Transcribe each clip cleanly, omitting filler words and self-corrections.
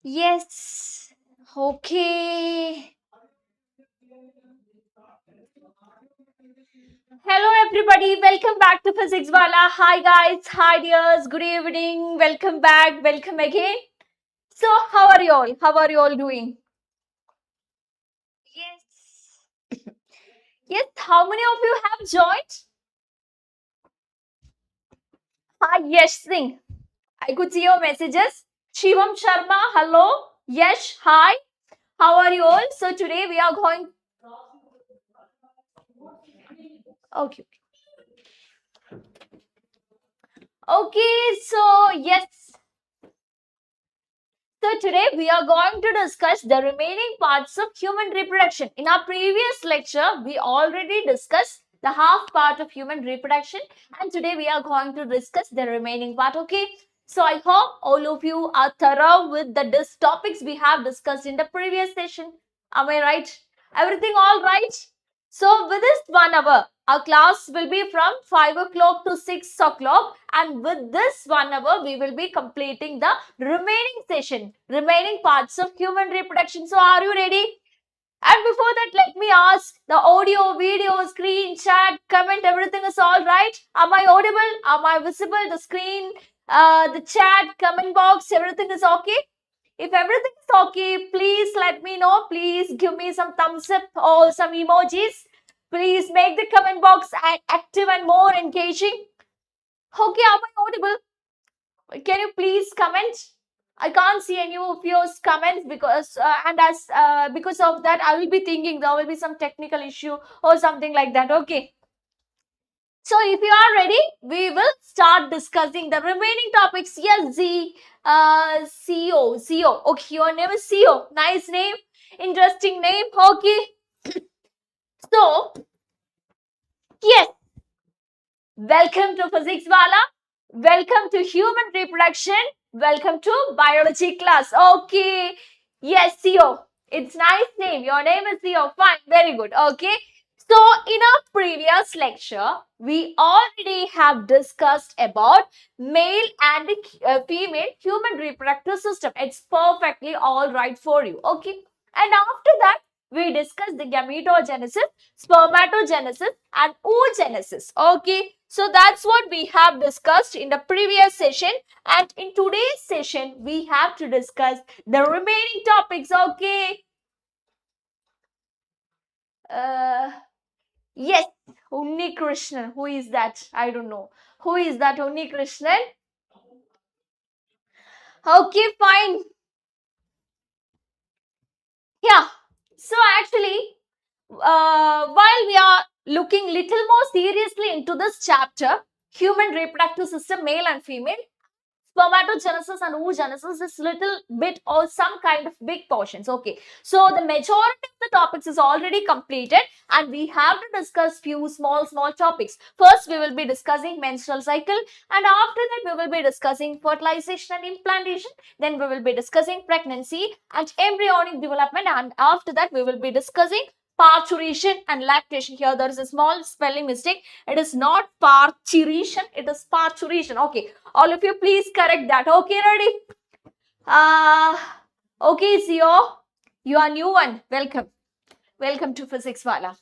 Yes. Okay. Hello everybody, welcome back to Physics Wallah. Hi guys, hi dears, good evening, welcome back, welcome again. So how are you all? How are you all doing? Yes. Yes, how many of you have joined? Hi, Yash Singh. I could see your messages. Shivam Sharma, hello. Yash, hi. How are you all? So today we are going. Okay. Okay, so yes. So today we are going to discuss the remaining parts of human reproduction. In our previous lecture, we already discussed the half part of human reproduction, and today we are going to discuss the remaining part. Okay. So I hope all of you are thorough with the topics we have discussed in the previous session. Am I right? Everything all right? So with this 1 hour, our class will be from 5 o'clock to 6 o'clock, and with this 1 hour, we will be completing the remaining session, remaining parts of human reproduction. So are you ready? And before that, let me ask, the audio, video, screen, chat, comment, everything is all right? Am I audible? Am I visible? The screen, the chat, comment box, everything is okay? If everything is okay, please let me know. Please give me some thumbs up or some emojis. Please make the comment box active and more engaging. Okay, am I audible? Can you please comment? I can't see any of your comments because of that I will be thinking there will be some technical issue or something like that. Okay. So if you are ready, we will start discussing the remaining topics. Yes, CEO. Okay, your name is CEO. Nice name. Interesting name. Okay. So, yes, welcome to Physics Wala. Welcome to Human Reproduction. Welcome to Biology class. Okay. Yes, CEO. It's nice name. Your name is CEO. Fine. Very good. Okay. So, in our previous lecture, we already have discussed about male and female human reproductive system. It's perfectly all right for you. Okay. And after that, we discussed the gametogenesis, spermatogenesis, and oogenesis. Okay. So, that's what we have discussed in the previous session. And in today's session, we have to discuss the remaining topics. Okay. Yes, Unni Krishnan. Who is that? I don't know. Who is that Unni Krishnan? Okay, fine. Yeah. So actually, while we are looking little more seriously into this chapter, human reproductive system, male and female, spermatogenesis and oogenesis is little bit or some kind of big portions. Okay, so the majority of the topics is already completed and we have to discuss few small topics. First, we will be discussing menstrual cycle, and after that we will be discussing fertilization and implantation. Then we will be discussing pregnancy and embryonic development, and after that we will be discussing parturition and lactation. Here there is a small spelling mistake. It is not parturition, it is parturition. Okay, all of you please correct that. Okay, ready? Okay, Zio, you are new one. Welcome. Welcome to Physics Wala.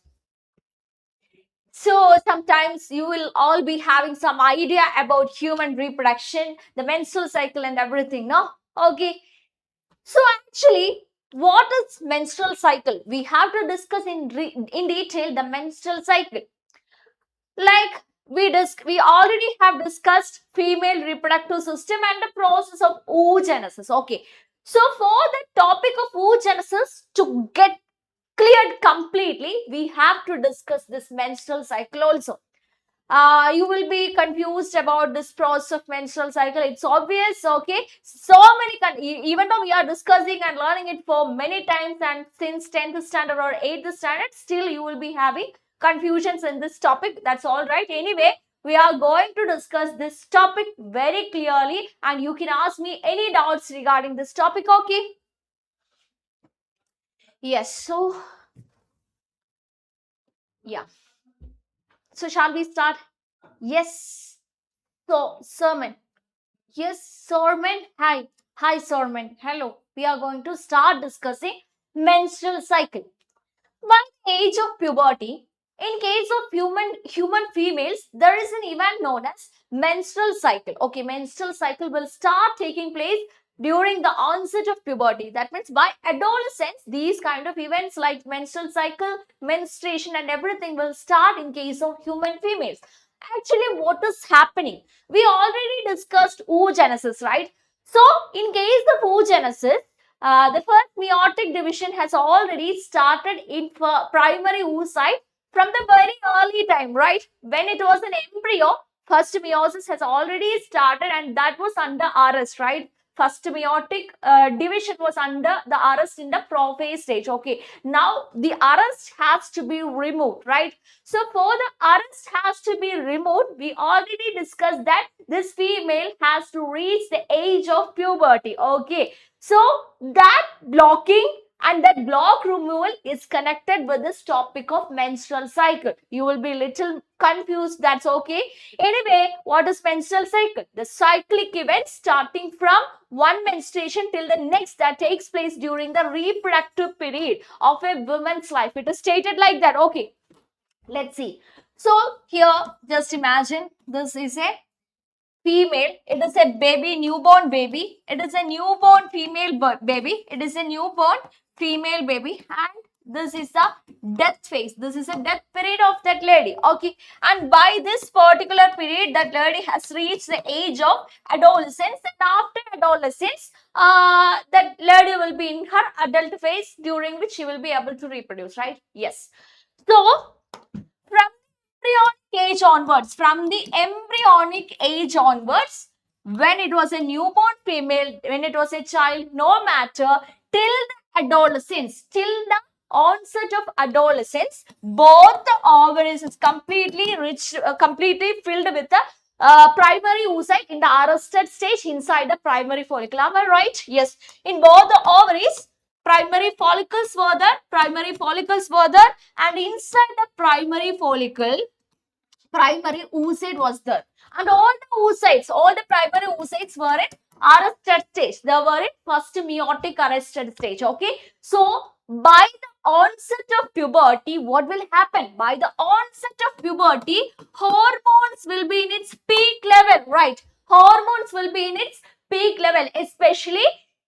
So sometimes you will all be having some idea about human reproduction, the menstrual cycle and everything, no? Okay. So actually, what is menstrual cycle? We have to discuss in detail the menstrual cycle. Like we already have discussed female reproductive system and the process of oogenesis. Okay. So for the topic of oogenesis to get cleared completely, we have to discuss this menstrual cycle also. You will be confused about this process of menstrual cycle. It's obvious, okay? So many, even though we are discussing and learning it for many times and since 10th standard or 8th standard, still you will be having confusions in this topic. That's all right. Anyway, we are going to discuss this topic very clearly and you can ask me any doubts regarding this topic, okay? Yes, so, yeah. So, shall we start? Yes. So, sermon. Yes, Sorman. Hi. Hi, Sorman. Hello. We are going to start discussing menstrual cycle. By the age of puberty, in case of human females, there is an event known as menstrual cycle. Okay, menstrual cycle will start taking place during the onset of puberty. That means by adolescence, these kind of events like menstrual cycle, menstruation and everything will start in case of human females. Actually, what is happening? We already discussed oogenesis, right? So, in case of oogenesis, the first meiotic division has already started in primary oocyte from the very early time, right? When it was an embryo, first meiosis has already started and that was under arrest, right? First meiotic division was under the arrest in the prophase stage. Okay, now the arrest has to be removed, right? So for the arrest has to be removed, we already discussed that this female has to reach the age of puberty. Okay, so that blocking and that block removal is connected with this topic of menstrual cycle. You will be little confused, that's okay. Anyway, what is menstrual cycle? The cyclic event starting from one menstruation till the next that takes place during the reproductive period of a woman's life. It is stated like that. Okay, let's see. So here, just imagine this is a female, it is a baby, newborn baby, it is a newborn female baby, it is a newborn female baby, and this is the death phase, this is a death period of that lady. Okay, and by this particular period that lady has reached the age of adolescence, and after adolescence that lady will be in her adult phase, during which she will be able to reproduce, right? Yes. So from embryonic age onwards, when it was a newborn female, when it was a child, no matter, till the adolescence, till the onset of adolescence, both the ovaries is completely filled with the primary oocyte in the arrested stage inside the primary follicle. Am I right? Yes. In both the ovaries, primary follicles were there, and inside the primary follicle, primary oocyte was there, and all the primary oocytes were in arrested stage. They were in first meiotic arrested stage. Okay, so by the onset of puberty, what will happen? By the onset of puberty, hormones will be in its peak level, right? Hormones will be in its peak level, especially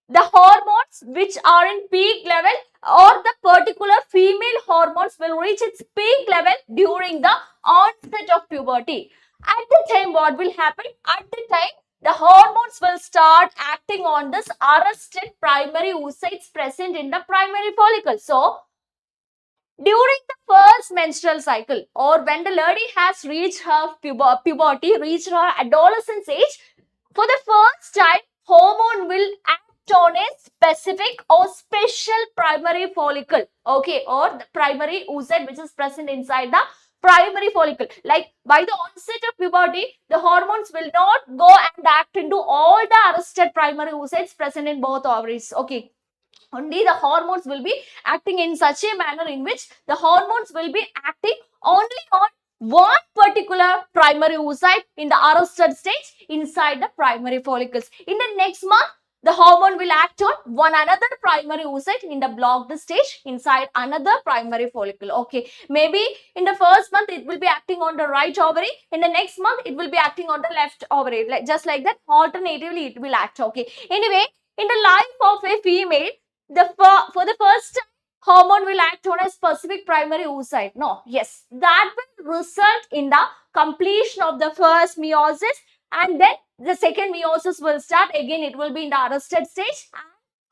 the hormones which are in peak level, or the particular female hormones will reach its peak level during the onset of puberty. At the time, what will happen? At the time, the hormones will start acting on this arrested primary oocytes present in the primary follicle. So, during the first menstrual cycle, or when the lady has reached her puberty, reached her adolescence age, for the first time, hormone will act on a specific or special primary follicle, okay, or the primary oocyte which is present inside the primary follicle. Like by the onset of puberty, the hormones will not go and act into all the arrested primary oocytes present in both ovaries. Okay, only the hormones will be acting in such a manner in which the hormones will be acting only on one particular primary oocyte in the arrested stage inside the primary follicles. In the next month, the hormone will act on one another primary oocyte in the blocked stage inside another primary follicle. Okay, maybe in the first month it will be acting on the right ovary, in the next month it will be acting on the left ovary, just like that, alternatively it will act. Okay, anyway, in the life of a female, for the first time, hormone will act on a specific primary oocyte. No, yes, that will result in the completion of the first meiosis, and then the second meiosis will start. Again, it will be in the arrested stage,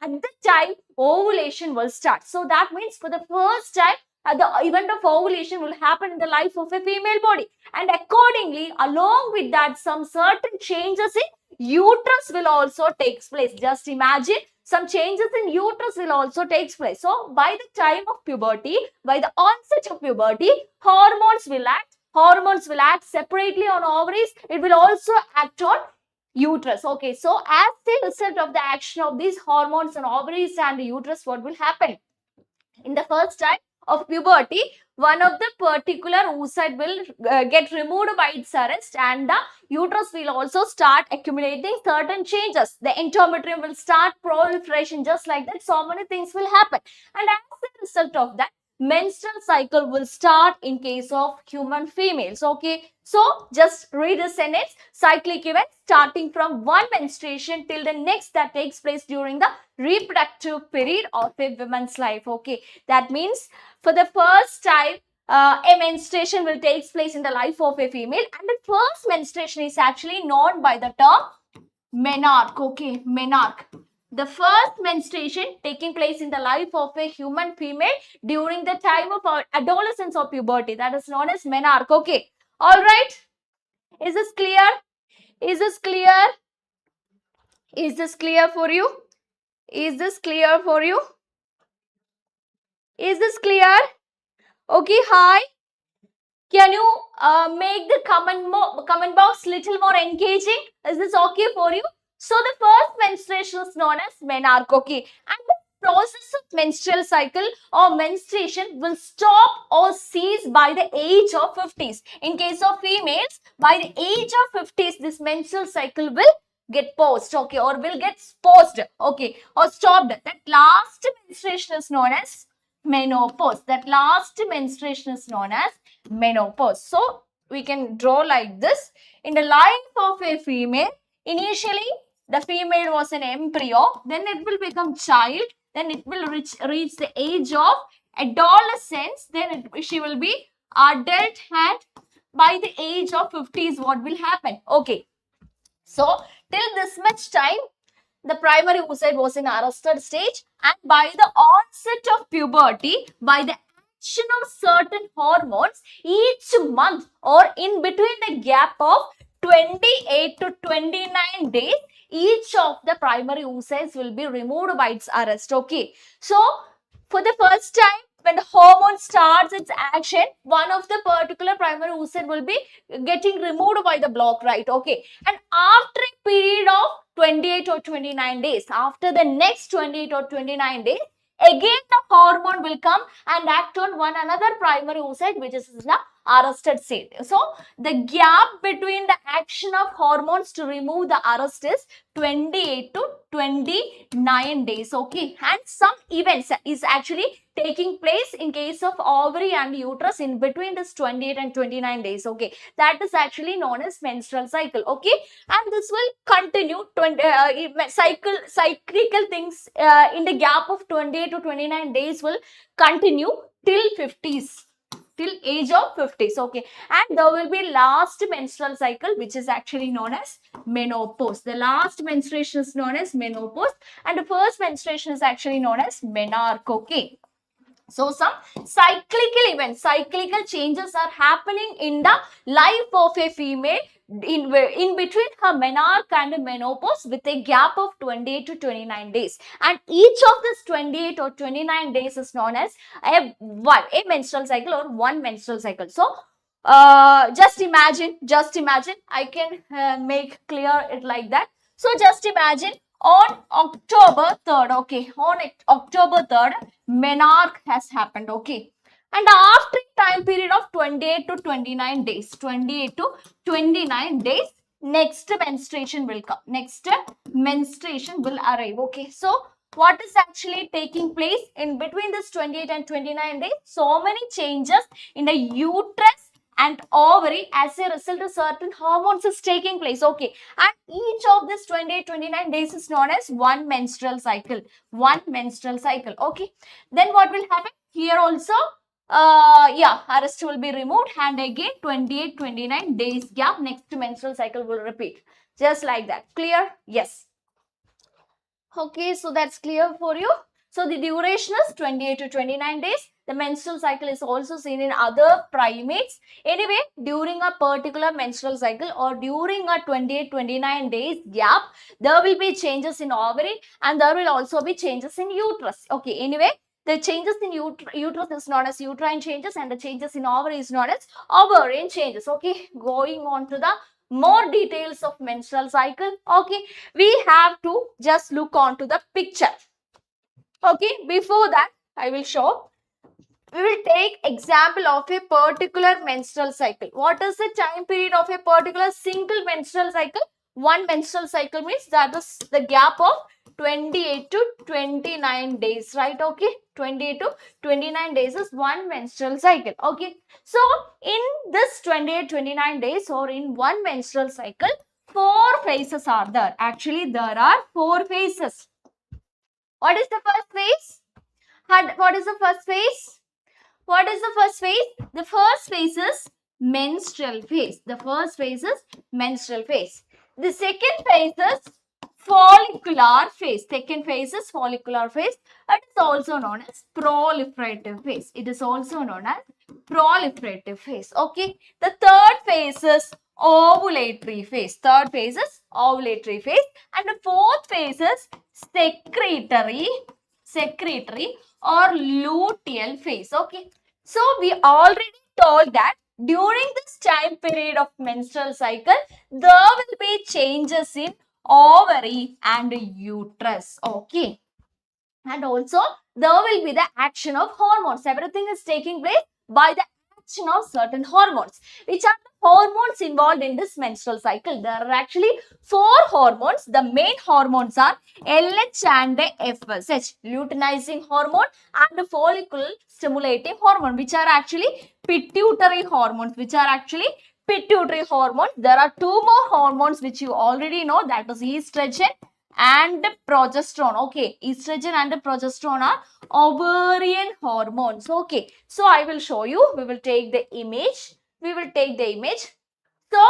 and at the time ovulation will start. So that means for the first time, the event of ovulation will happen in the life of a female body, and accordingly, along with that, some certain changes in uterus will also take place. Just imagine, some changes in uterus will also take place. So by the time of puberty, by the onset of puberty, hormones will act separately on ovaries. It will also act on uterus. Okay, so as the result of the action of these hormones on ovaries and the uterus, what will happen? In the first time of puberty, one of the particular oocyte will get removed by its arrest, and the uterus will also start accumulating certain changes. The endometrium will start proliferation, just like that. So many things will happen, and as a result of that, menstrual cycle will start in case of human females. Okay, so just read the sentence. Cyclic event starting from one menstruation till the next that takes place during the reproductive period of a woman's life. Okay, that means for the first time a menstruation will take place in the life of a female, and the first menstruation is actually known by the term menarche. Okay, menarche. The first menstruation taking place in the life of a human female during the time of adolescence or puberty, that is known as menarche. Okay, all right. Is this clear? Is this clear? Is this clear for you? Is this clear for you? Is this clear? Okay, hi. Can you make the comment box little more engaging? Is this okay for you? So the first menstruation is known as menarche. Okay, and the process of menstrual cycle or menstruation will stop or cease by the age of 50s. In case of females, by the age of 50s, this menstrual cycle will get paused. Okay, or will get paused. Okay, or stopped. That last menstruation is known as menopause. That last menstruation is known as menopause. So we can draw like this. In the life of a female, initially the female was an embryo, then it will become child, then it will reach the age of adolescence, then she will be adult, and by the age of 50s what will happen? Okay, so till this much time the primary oocyte was in arrested stage, and by the onset of puberty, by the action of certain hormones, each month or in between the gap of 28 to 29 days, each of the primary oocytes will be removed by its arrest. Okay, so for the first time, when the hormone starts its action, one of the particular primary oocyte will be getting removed by the block, right? Okay, and after a period of 28 or 29 days, after the next 28 or 29 days, again the hormone will come and act on one another primary oocyte, which is the arrested state. So the gap between the action of hormones to remove the arrest is 28 to 29 days. Okay, and some events is actually taking place in case of ovary and uterus in between this 28 and 29 days. Okay, that is actually known as menstrual cycle. Okay, and this will continue cyclical things in the gap of 28 to 29 days will continue till 50s, till age of 50s. Okay, and there will be last menstrual cycle, which is actually known as menopause. The last menstruation is known as menopause, and the first menstruation is actually known as menarche. Okay, so some cyclical events, cyclical changes are happening in the life of a female in between her menarche and menopause with a gap of 28 to 29 days, and each of this 28 or 29 days is known as a menstrual cycle or one menstrual cycle. So just imagine, I can make clear it like that. So just imagine on October 3rd, okay, on October 3rd, menarche has happened. Okay, and after a time period of 28 to 29 days, 28 to 29 days, next menstruation will come, next menstruation will arrive. Okay, so what is actually taking place in between this 28 and 29 days? So many changes in the uterus and ovary as a result of certain hormones is taking place. Okay, and each of this 28-29 days is known as one menstrual cycle. One menstrual cycle. Okay, then what will happen? Here also arrest will be removed, and again 28-29 days gap, next menstrual cycle will repeat, just like that. Clear? Yes. Okay, so that's clear for you. So the duration is 28 to 29 days. The menstrual cycle is also seen in other primates. Anyway, during a particular menstrual cycle or during a 28-29 days gap, there will be changes in ovary and there will also be changes in uterus. Okay, anyway, the changes in uterus is known as uterine changes, and the changes in ovary is known as ovarian changes. Okay, going on to the more details of menstrual cycle. Okay, we have to just look on to the picture. Okay, before that I will show we will take example of a particular menstrual cycle. What is the time period of a particular single menstrual cycle? One menstrual cycle means that is the gap of 28 to 29 days, right? Okay, 28 to 29 days is one menstrual cycle. Okay, so in this 28-29 days or in one menstrual cycle, 4 phases are there. Actually, there are 4 phases. What is the first phase? What is the first phase? What is the first phase? The first phase is menstrual phase. The first phase is menstrual phase. The second phase is follicular phase. Second phase is follicular phase. It is also known as proliferative phase. It is also known as proliferative phase. Okay. The third phase is ovulatory phase. Third phase is ovulatory phase. And the fourth phase is secretory or luteal phase. Okay. So we already told that during this time period of menstrual cycle, there will be changes in ovary and uterus. Okay. And also there will be the action of hormones. Everything is taking place by the action of certain hormones. Which are the hormones involved in this menstrual cycle? There are actually 4 hormones. The main hormones are LH and FSH, luteinizing hormone and follicle stimulating hormone, which are actually pituitary hormones. There are 2 more hormones which you already know, that is estrogen and progesterone. Okay, estrogen and progesterone are ovarian hormones. Okay, so I will show you. We will take the image. So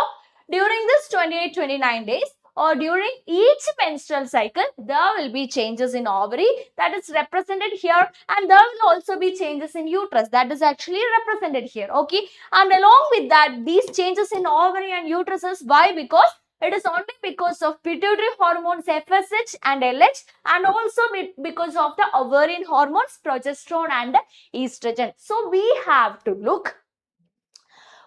during this 28-29 days or during each menstrual cycle, there will be changes in ovary, that is represented here, and there will also be changes in uterus, that is actually represented here. Okay, and along with that, these changes in ovary and uterus is why? Because it is only because of pituitary hormones FSH and LH, and also because of the ovarian hormones progesterone and estrogen. So we have to look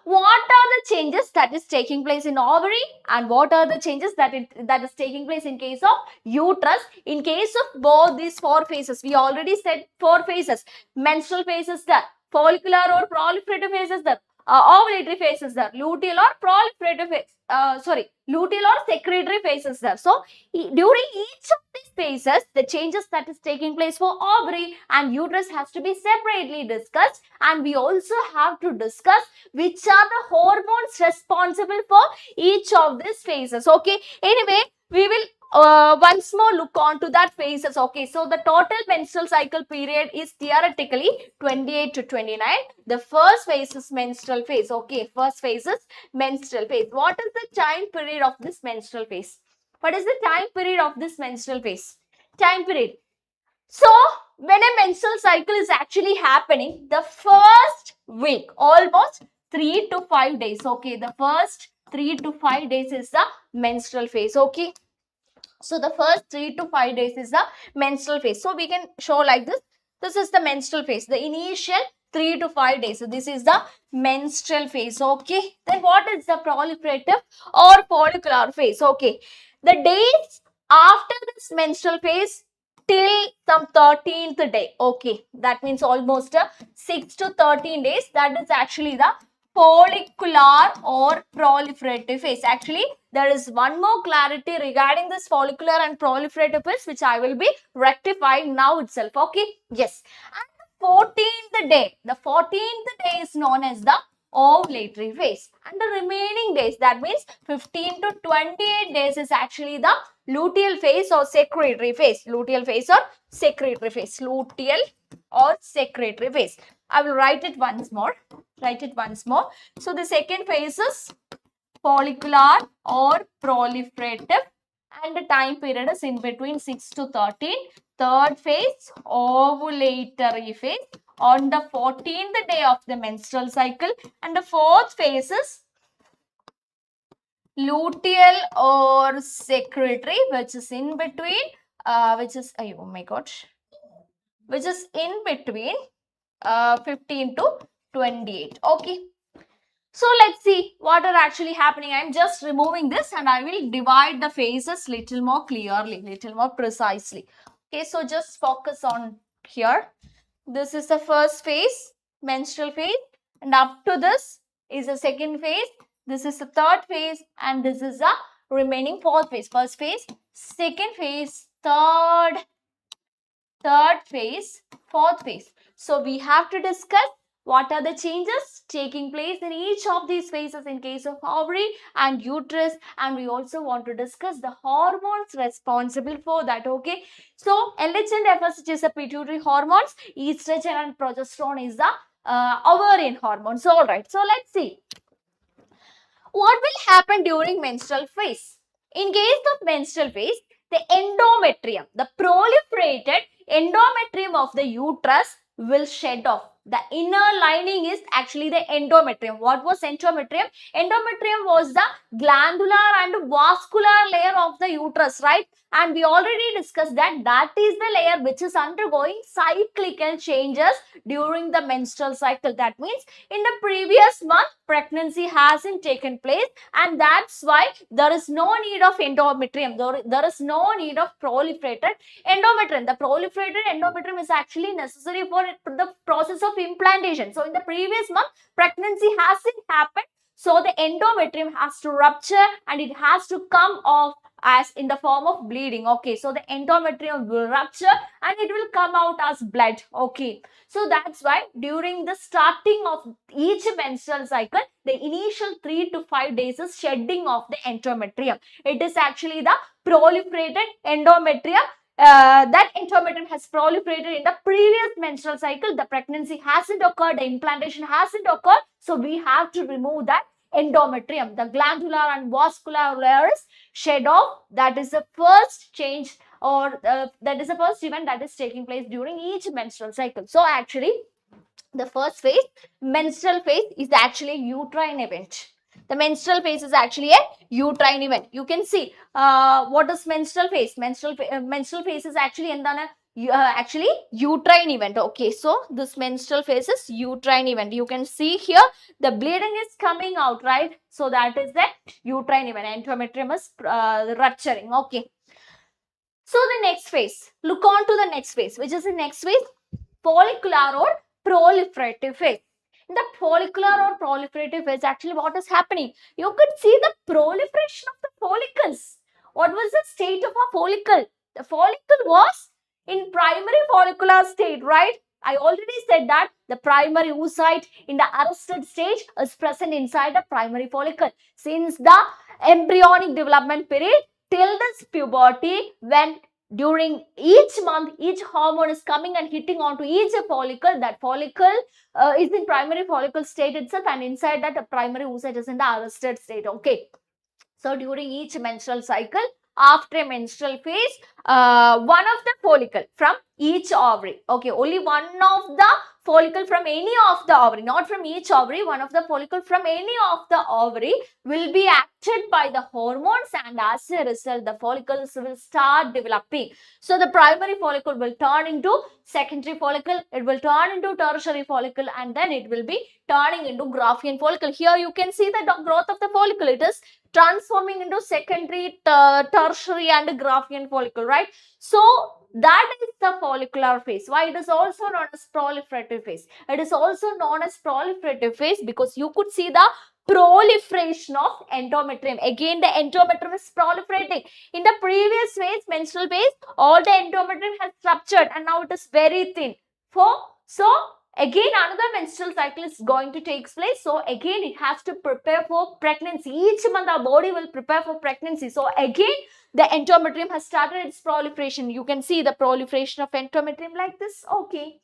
what are the changes that is taking place in ovary and what are the changes that is taking place in case of uterus. In case of both these 4 phases, we already said 4 phases. Menstrual phase is there, follicular or proliferative phase is there, ovulatory phase is there, luteal or proliferative phase, luteal or secretory phase is there. So during each of these phases, the changes that is taking place for ovary and uterus has to be separately discussed, and we also have to discuss which are the hormones responsible for each of these phases. Okay, anyway, we will once more look on to that phases. Okay, so the total menstrual cycle period is theoretically 28 to 29. The first phase is menstrual phase. Okay, first phase is menstrual phase. What is the time period of this menstrual phase? What is the time period of this menstrual phase? Time period. So when a menstrual cycle is actually happening, the first week, almost 3 to 5 days. Okay, the first 3 to 5 days is the menstrual phase. Okay, so the first 3 to 5 days is the menstrual phase. So we can show like this. This is the menstrual phase, the initial 3 to 5 days. So this is the menstrual phase. Okay, then what is the proliferative or follicular phase? Okay, the days after this menstrual phase till some 13th day. Okay, that means almost 6 to 13 days. That is actually the follicular or proliferative phase. Actually, there is one more clarity regarding this follicular and proliferative phase, which I will be rectifying now itself. Okay, yes. And the 14th day, is known as the ovulatory phase, and the remaining days, that means 15 to 28 days, is actually the luteal phase or secretory phase. Luteal or secretory phase. I will write it once more. So the second phase is follicular or proliferative, and the time period is in between 6 to 13. Third phase, ovulatory phase, on the 14th day of the menstrual cycle, and the fourth phase is luteal or secretory, which is in between, which is in between 15 to 28. Okay, so let's see what are actually happening. I am just removing this and I will divide the phases little more clearly, little more precisely. Okay, so just focus on here. This is the first phase. menstrual phase, and up to this is the second phase, this is the third phase, and this is the remaining fourth phase. First phase, second phase, third phase, fourth phase. So we have to discuss what are the changes taking place in each of these phases in case of ovary and uterus, and we also want to discuss the hormones responsible for that. Okay, so LH and FS, which is the pituitary hormones, estrogen and progesterone is the ovarian hormones. All right, so let's see what will happen during menstrual phase. In case of menstrual phase, the endometrium, the proliferated endometrium of the uterus will shed off. The inner lining is actually the endometrium. What was endometrium? Endometrium was the glandular and vascular layer of the uterus, right? And we already discussed that that is the layer which is undergoing cyclical changes during the menstrual cycle. That means in the previous month, pregnancy hasn't taken place, and that's why there is no need of endometrium. There is no need of proliferated endometrium. The proliferated endometrium is actually necessary for the process of implantation. So in the previous month, pregnancy hasn't happened, so the endometrium has to rupture and it has to come off as in the form of bleeding. Okay, so the endometrium will rupture and it will come out as blood. Okay, so that's why during the starting of each menstrual cycle, the initial 3 to 5 days is shedding of the endometrium. It is actually the proliferated endometrium. That endometrium has proliferated in the previous menstrual cycle. The pregnancy hasn't occurred, the implantation hasn't occurred, so we have to remove that endometrium. The glandular and vascular layers shed off. That is the first change, or that is the first event that is taking place during each menstrual cycle. So actually, the first phase, menstrual phase, is actually uterine event. The menstrual phase is actually a uterine event. You can see what is menstrual phase. Menstrual phase is actually actually uterine event. Okay, so this menstrual phase is uterine event. You can see here the bleeding is coming out, right? So that is the uterine event. Endometrium is rupturing. Okay. So the next phase, look on to the next phase, which is the next phase, follicular or proliferative phase. In the follicular or proliferative phase, actually what is happening? You could see the proliferation of the follicles. What was the state of a follicle? The follicle was in primary follicular state, right? I already said that the primary oocyte in the arrested stage is present inside the primary follicle. Since the embryonic development period till this puberty, when during each month, each hormone is coming and hitting onto each follicle. That follicle is in primary follicle state itself, and inside that, a primary oocyte is in the arrested state. Okay. So during each menstrual cycle, after a menstrual phase, one of the follicle from each ovary. Okay, only one of the follicle from any of the ovary, not from each ovary, one of the follicle from any of the ovary will be acted by the hormones, and as a result, the follicles will start developing. So the primary follicle will turn into secondary follicle, it will turn into tertiary follicle, and then it will be turning into Graafian follicle. Here you can see the growth of the follicle. It is transforming into secondary, tertiary and Graafian follicle, right? So that is the follicular phase. Why it is also known as proliferative phase? It is also known as proliferative phase because you could see the proliferation of endometrium. Again, the endometrium is proliferating. In the previous phase, menstrual phase, all the endometrium has ruptured and now it is very thin. So again, another menstrual cycle is going to take place. So again, it has to prepare for pregnancy. Each month our body will prepare for pregnancy. So again, the endometrium has started its proliferation. You can see the proliferation of endometrium like this. Okay.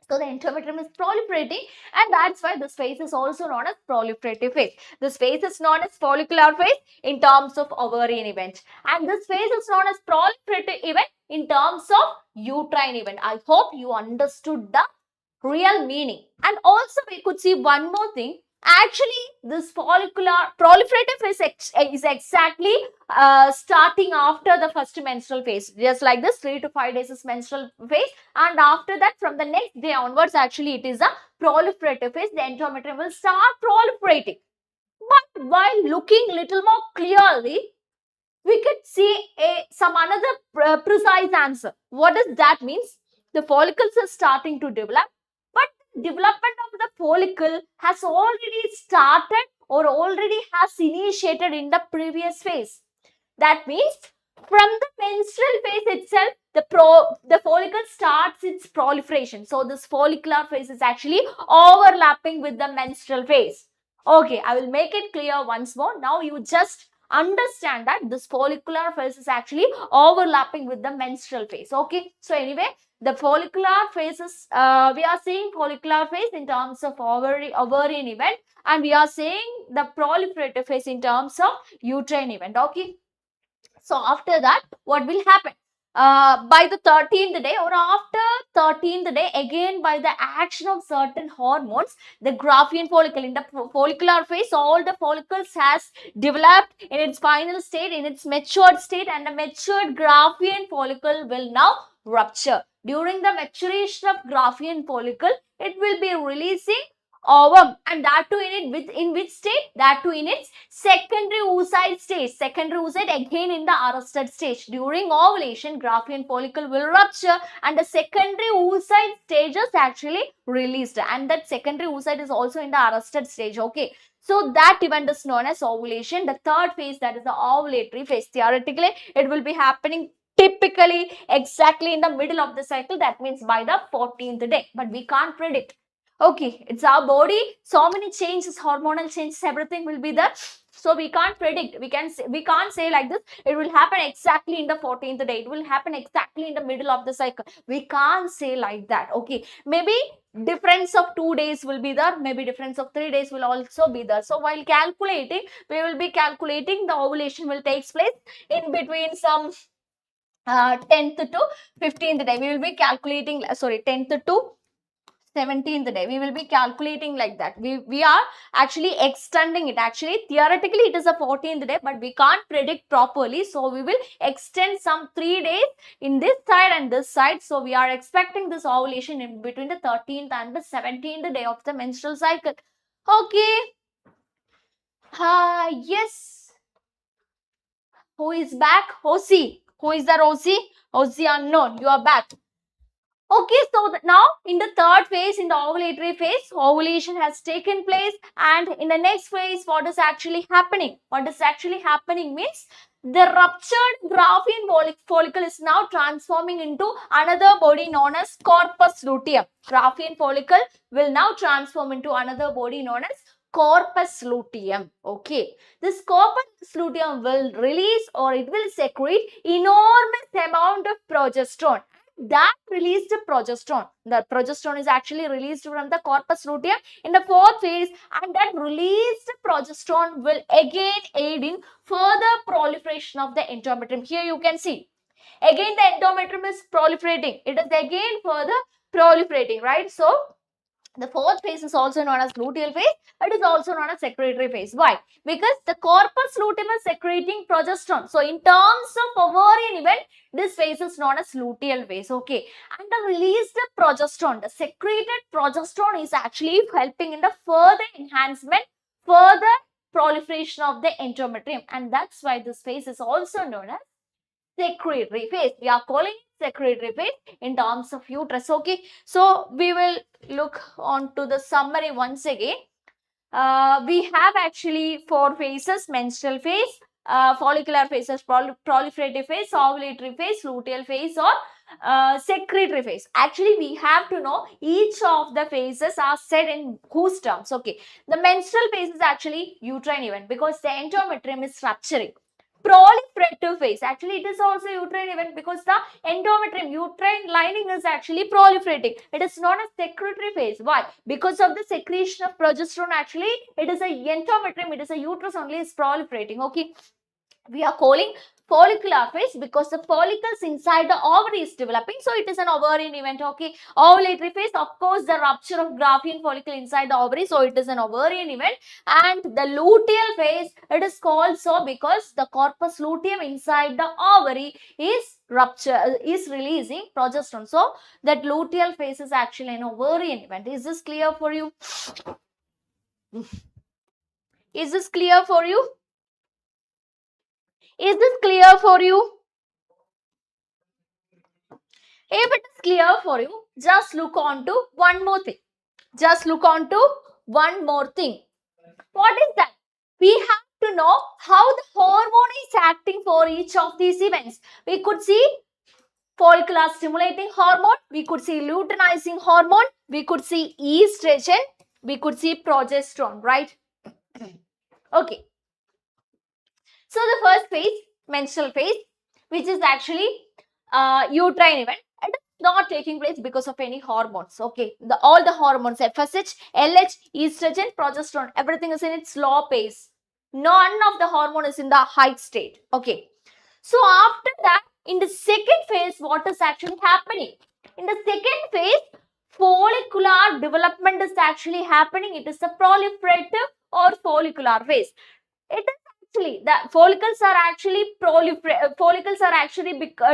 So the endometrium is proliferating, and that's why this phase is also known as proliferative phase. This phase is known as follicular phase in terms of ovarian event, and this phase is known as proliferative event in terms of uterine event. I hope you understood the real meaning. And also we could see one more thing. Actually, this follicular proliferative phase is exactly starting after the first menstrual phase. Just like this, 3 to 5 days is menstrual phase, and after that, from the next day onwards, actually it is a proliferative phase. The endometrium will start proliferating. But while looking little more clearly, we could see some another precise answer. What does that mean? The follicles are starting to develop, but development of the follicle has already started or already has initiated in the previous phase. That means from the menstrual phase itself, the follicle starts its proliferation. So this follicular phase is actually overlapping with the menstrual phase. Okay, I will make it clear once more. Now you just understand that this follicular phase is actually overlapping with the menstrual phase. Okay, so anyway, the follicular phases, we are seeing follicular phase in terms of ovarian event, and we are saying the proliferative phase in terms of uterine event. Okay. So after that, what will happen? By the 13th day or after 13th day, again by the action of certain hormones, the Graafian follicle in the follicular phase, all the follicles has developed in its final state, in its matured state, and the matured Graafian follicle will now rupture. During the maturation of Graafian follicle, it will be releasing ovum, and that too in which state? That too in its secondary oocyte stage. Secondary oocyte again in the arrested stage. During ovulation, Graafian follicle will rupture and the secondary oocyte stage is actually released, and that secondary oocyte is also in the arrested stage. Okay. So that event is known as ovulation. The third phase, that is the ovulatory phase. Theoretically, it will be happening typically exactly in the middle of the cycle. That means by the 14th day. But we can't predict. Okay, it's our body. So many changes, hormonal changes, everything will be there. So we can't predict. We can't say like this. It will happen exactly in the 14th day. It will happen exactly in the middle of the cycle. We can't say like that. Okay, maybe difference of 2 days will be there. Maybe difference of 3 days will also be there. So while calculating, we will be calculating the ovulation will take place in between some 10th to 15th day. We will be calculating, sorry, 10th to 17th day. We will be calculating like that. We are actually extending it. Actually, theoretically, it is a 14th day, but we can't predict properly. So, we will extend some 3 days in this side and this side. So, we are expecting this ovulation in between the 13th and the 17th day of the menstrual cycle. Okay. Yes. Who is back? Hosi. Who is the Rosie? Hosi unknown. You are back. Okay, so now in the third phase, in the ovulatory phase, ovulation has taken place, and in the next phase, what is actually happening? What is actually happening means the ruptured Graafian follicle is now transforming into another body known as corpus luteum. Graafian follicle will now transform into another body known as corpus luteum. Okay, this corpus luteum will release or it will secrete enormous amount of progesterone. That released progesterone. The progesterone is actually released from the corpus luteum in the fourth phase, and that released progesterone will again aid in further proliferation of the endometrium. Here you can see. Again, the endometrium is proliferating. It is again further proliferating, right? So, the fourth phase is also known as luteal phase. It is also known as secretory phase. Why? Because the corpus luteum is secreting progesterone. So, in terms of ovarian event, this phase is known as luteal phase. Okay. And the released progesterone, the secreted progesterone is actually helping in the further enhancement, further proliferation of the endometrium. And that's why this phase is also known as secretory phase. We are calling it secretory phase in terms of uterus. Okay. So, we will look on to the summary once again. We have actually 4 phases: menstrual phase, follicular phases, proliferative phase, ovulatory phase, luteal phase, or secretory phase. Actually, we have to know each of the phases are said in whose terms. Okay. The menstrual phase is actually uterine event because the endometrium is rupturing. Proliferative phase, actually it is also uterine event because the endometrium, uterine lining is actually proliferating. It is known as secretory phase. Why? Because of the secretion of progesterone, actually it is a endometrium, it is a uterus only is proliferating. Okay. We are calling follicular phase because the follicles inside the ovary is developing. So, it is an ovarian event. Okay. Ovulatory phase, of course, the rupture of Graafian follicle inside the ovary. So, it is an ovarian event. And the luteal phase, it is called so because the corpus luteum inside the ovary is releasing progesterone. So, that luteal phase is actually an ovarian event. Is this clear for you? Is this clear for you? Is this clear for you? If it is clear for you, just look on to one more thing. Just look on to one more thing. What is that? We have to know how the hormone is acting for each of these events. We could see follicular stimulating hormone, we could see luteinizing hormone, we could see estrogen, we could see progesterone, right? Okay. So the first phase, menstrual phase, which is actually uterine event, it is not taking place because of any hormones. Okay, all the hormones, FSH, LH, estrogen, progesterone, everything is in its low pace. None of the hormone is in the high state. Okay. So after that, in the second phase, what is actually happening? In the second phase, follicular development is actually happening. It is the proliferative or follicular phase. It is actually the follicles are actually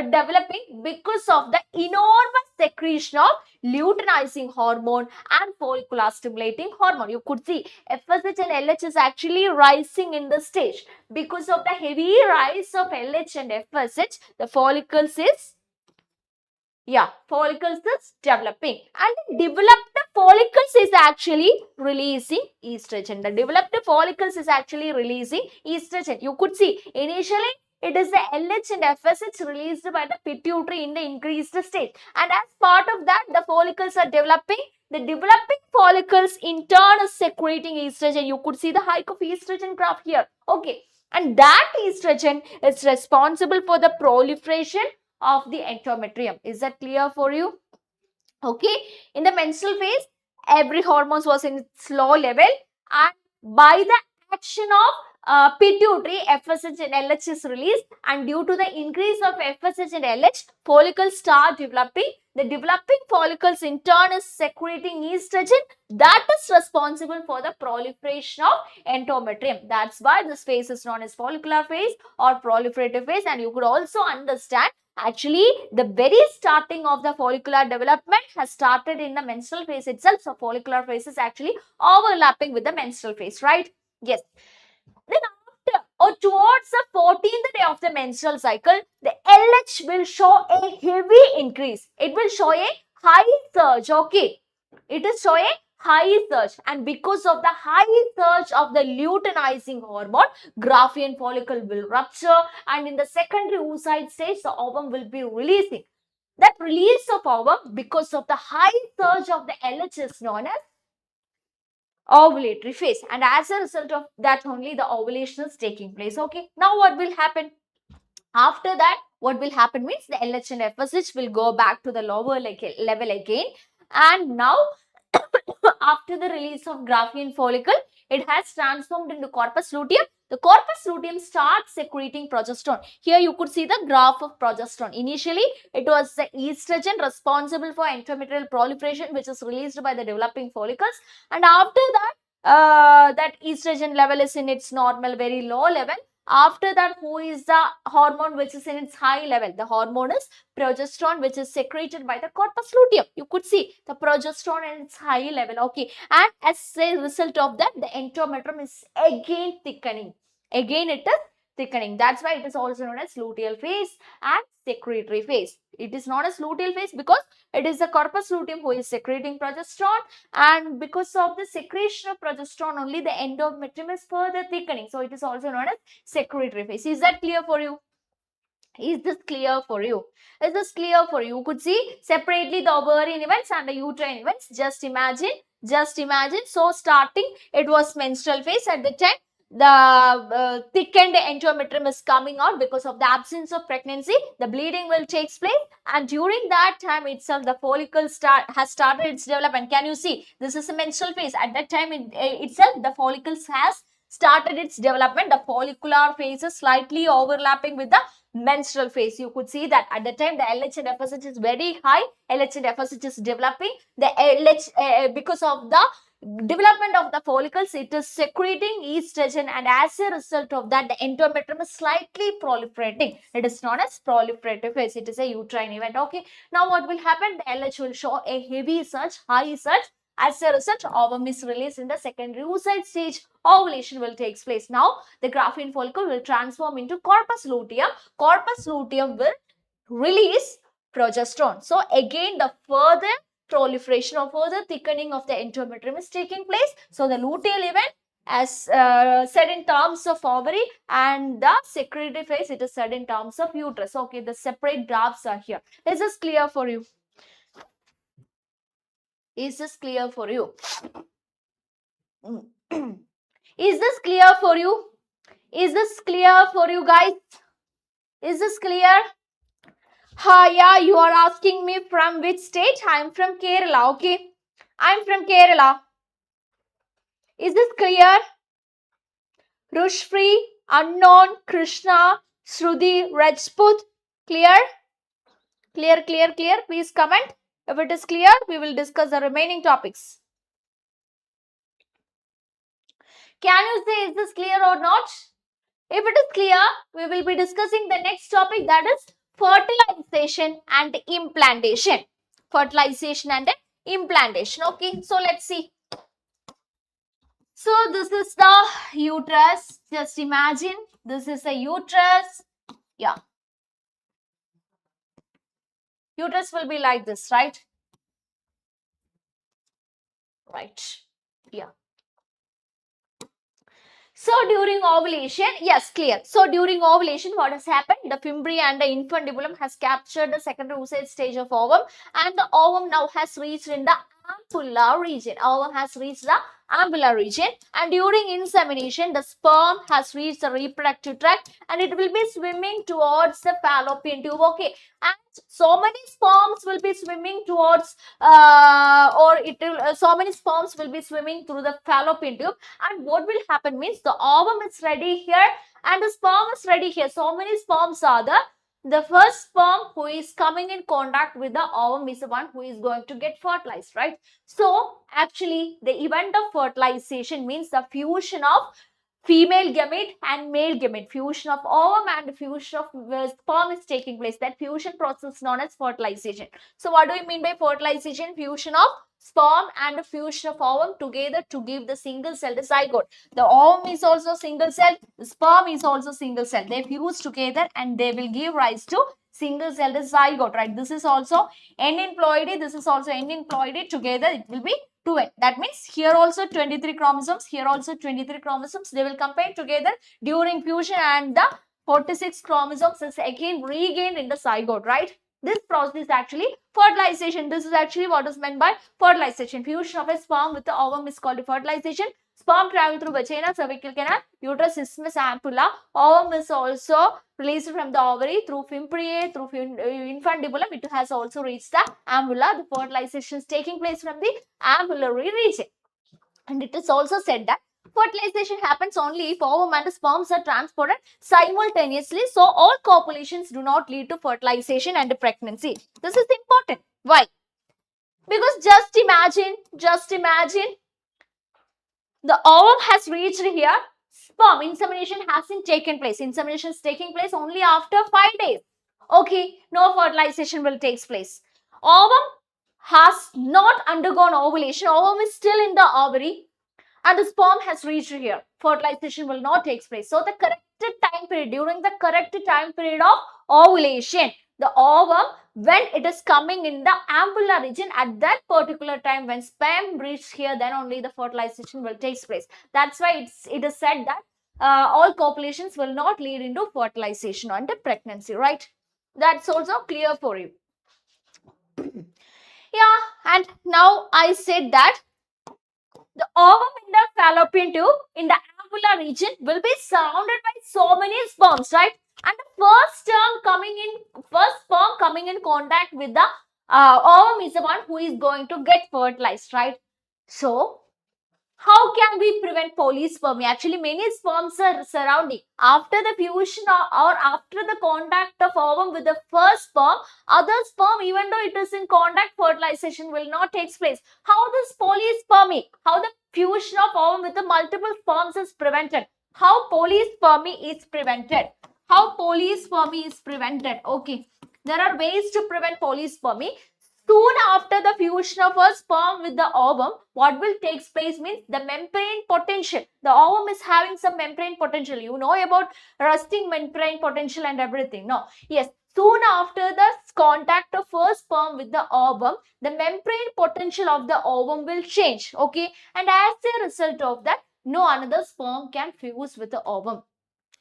developing because of the enormous secretion of luteinizing hormone and follicular stimulating hormone. You could see FSH and LH is actually rising in the stage. Because of the heavy rise of LH and FSH, the follicles is developing, and the developed follicles is actually releasing estrogen. The developed follicles is actually releasing estrogen. You could see initially it is the LH and FSH released by the pituitary in the increased state, and as part of that the follicles are developing. The developing follicles in turn is secreting estrogen. You could see the hike of estrogen graph here. Okay, and that estrogen is responsible for the proliferation of the endometrium. Is that clear for you? Okay, in the menstrual phase, every hormone was in its low level, and by the action of pituitary, FSH and LH is released, and due to the increase of FSH and LH, follicles start developing. The developing follicles in turn is secreting estrogen that is responsible for the proliferation of endometrium. That's why this phase is known as follicular phase or proliferative phase, and you could also understand actually the very starting of the follicular development has started in the menstrual phase itself. So follicular phase is actually overlapping with the menstrual phase, right? Yes. Then after or towards the 14th day of the menstrual cycle, the LH will show a heavy increase. It will show a high surge. Okay. It is showing high surge, and because of the high surge of the luteinizing hormone, Graafian follicle will rupture, and in the secondary oocyte stage, the ovum will be releasing. That release of ovum because of the high surge of the LH is known as ovulatory phase, and as a result of that only the ovulation is taking place. Okay, now what will happen? After that, what will happen means the LH and FSH will go back to the lower level again, and now after the release of Graafian follicle, it has transformed into corpus luteum. The corpus luteum starts secreting progesterone. Here you could see the graph of progesterone. Initially, it was the estrogen responsible for endometrial proliferation, which is released by the developing follicles. And after that, that estrogen level is in its normal, very low level. After that, who is the hormone which is in its high level? The hormone is progesterone, which is secreted by the corpus luteum. You could see the progesterone in its high level. Okay, and as a result of that, the endometrium is again thickening. Again, it is thickening. That's why it is also known as luteal phase and secretory phase. It is known as luteal phase because it is the corpus luteum who is secreting progesterone, and because of the secretion of progesterone only, the endometrium is further thickening. So it is also known as secretory phase. Is that clear for you? Is this clear for you? Is this clear for you? You could see separately the ovarian events and the uterine events. Just imagine. So starting, it was menstrual phase. At the time, the thickened endometrium is coming out because of the absence of pregnancy. The bleeding will take place, and during that time itself, the follicle has started its development. Can you see? This is a menstrual phase. At that time itself, the follicles has started its development. The follicular phase is slightly overlapping with the menstrual phase. You could see that at the time the LH and FSH is very high. LH and FSH is developing. The LH because of the development of the follicles, it is secreting estrogen, and as a result of that, the endometrium is slightly proliferating. It is known as proliferative phase. It is a uterine event. Okay, now what will happen? The LH will show a heavy surge, high surge. As a result, ovum is released in the secondary oocyte stage. Ovulation will take place. Now, the Graafian follicle will transform into corpus luteum. Corpus luteum will release progesterone. So, again, the further proliferation or further thickening of the endometrium is taking place. So the luteal event, as said in terms of ovary, and the secretory phase, it is said in terms of uterus. Okay, the separate graphs are here. Is this clear for you? Is this clear for you? Is this clear for you? Is this clear for you guys? Is this clear? Yeah, you are asking me from which state? I am from Kerala, okay? I am from Kerala. Is this clear? Rushfree, Unknown, Krishna, Shruti, Rajput. Clear? Clear, clear, clear. Please comment. If it is clear, we will discuss the remaining topics. Can you say is this clear or not? If it is clear, we will be discussing the next topic, that is fertilization and implantation. Fertilization and implantation. Okay, so let's see. So this is the uterus. Just imagine this is a uterus. Yeah. Uterus will be like this, right? Right. Yeah. So during ovulation, yes, clear. So during ovulation, what has happened? The fimbriae and the infundibulum has captured the secondary oocyte stage of ovum, and the ovum now has reached in the ampulla region. Ovum has reached the ampulla region, and during insemination, the sperm has reached the reproductive tract, and it will be swimming towards the fallopian tube. Okay, and so many sperms will be swimming towards, so many sperms will be swimming through the fallopian tube, and what will happen means the ovum is ready here and the sperm is ready here. So many sperms are there. The first sperm who is coming in contact with the ovum is the one who is going to get fertilized, right? So actually the event of fertilization means the fusion of female gamete and male gamete. Fusion of ovum and fusion of sperm is taking place. That fusion process is known as fertilization. So what do you mean by fertilization? Fusion of sperm and fusion of ovum together to give the single celled zygote. The ovum is also single cell, the sperm is also single cell. They fuse together and they will give rise to single celled zygote, right? This is also N in ploidy, this is also N in ploidy. Together it will be 2N. That means here also 23 chromosomes, here also 23 chromosomes. They will combine together during fusion, and the 46 chromosomes is again regained in the zygote, right? This process is actually fertilization. This is actually what is meant by fertilization. Fusion of a sperm with the ovum is called fertilization. Sperm travel through vagina, cervical canal, uterus, isthmus, ampulla. Ovum is also released from the ovary through fimbriae, through infundibulum. It has also reached the ampulla. The fertilization is taking place from the ampullary region. And it is also said that fertilization happens only if ovum and sperms are transported simultaneously. So all copulations do not lead to fertilization and pregnancy. This is important. Why? Because just imagine the ovum has reached here. Sperm insemination hasn't taken place. Insemination is taking place only after 5 days. Okay, no fertilization will take place. Ovum has not undergone ovulation. Ovum is still in the ovary, and the sperm has reached here. Fertilization will not take place. So the corrected time period, during the corrected time period of ovulation, the ovum, when it is coming in the ampulla region, at that particular time when sperm reaches here, then only the fertilization will take place. That's why it is said that all copulations will not lead into fertilization and pregnancy, right? That's also clear for you. Yeah, and now I said that the ovum in the fallopian tube in the ampulla region will be surrounded by so many sperms, right? And the first sperm coming in contact with the ovum is the one who is going to get fertilized, right? So how can we prevent polyspermy? Actually, many sperms are surrounding. After the fusion or after the contact of ovum with the first sperm, other sperm, even though it is in contact, fertilization will not take place. How this polyspermy, how the fusion of ovum with the multiple sperms is prevented? How polyspermy is prevented? How polyspermy is prevented? Okay, there are ways to prevent polyspermy. Soon after the fusion of a sperm with the ovum, what will take place means the membrane potential. The ovum is having some membrane potential. You know about resting membrane potential and everything. No. Yes. Soon after the contact of first sperm with the ovum, the membrane potential of the ovum will change. Okay, and as a result of that, no another sperm can fuse with the ovum.